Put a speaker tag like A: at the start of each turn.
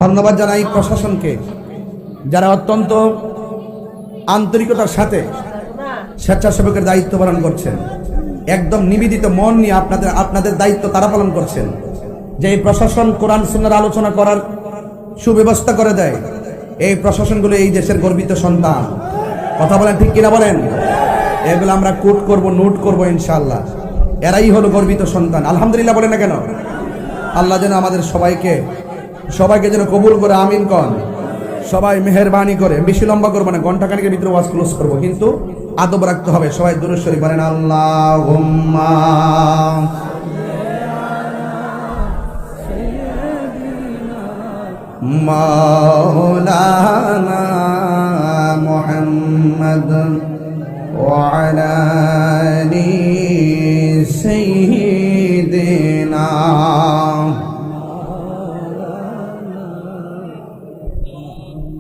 A: ধন্যবাদ জানাই প্রশাসনকে, যারা অত্যন্ত আন্তরিকতার সাথে স্বেচ্ছাসেবকের দায়িত্ব পালন করছেন। একদম নিবেদিত মন নিয়ে আপনাদের দায়িত্ব তারা পালন করছেন। যে এই প্রশাসন কোরআন সুন্নাহর আলোচনা করার সুব্যবস্থা করে দেয়, এই প্রশাসনগুলো এই দেশের গর্বিত সন্তান। কথা বলেন ঠিক কিনা বলেন? এগুলো আমরা কোট করব, নোট করব ইনশাআল্লাহ। এরাই হলো গর্বিত সন্তান। আলহামদুলিল্লাহ বলেন না কেন? আল্লাহ যেন আমাদের সবাইকে যেন কবুল করে, আমিন কন। সবাই মেহেরবানি করে, বেশি লম্বা করবো না, ঘন্টা খানিকের ভিতরে ওয়াজ ক্লোজ করবো, কিন্তু আদব রাখতে হবে। সবাই দুরূদ শরীফ বলেন, আল্লাহুম্মা মাওলানা মুহাম্মদ ওয়া আলা আলি সাইয়্যিদিনা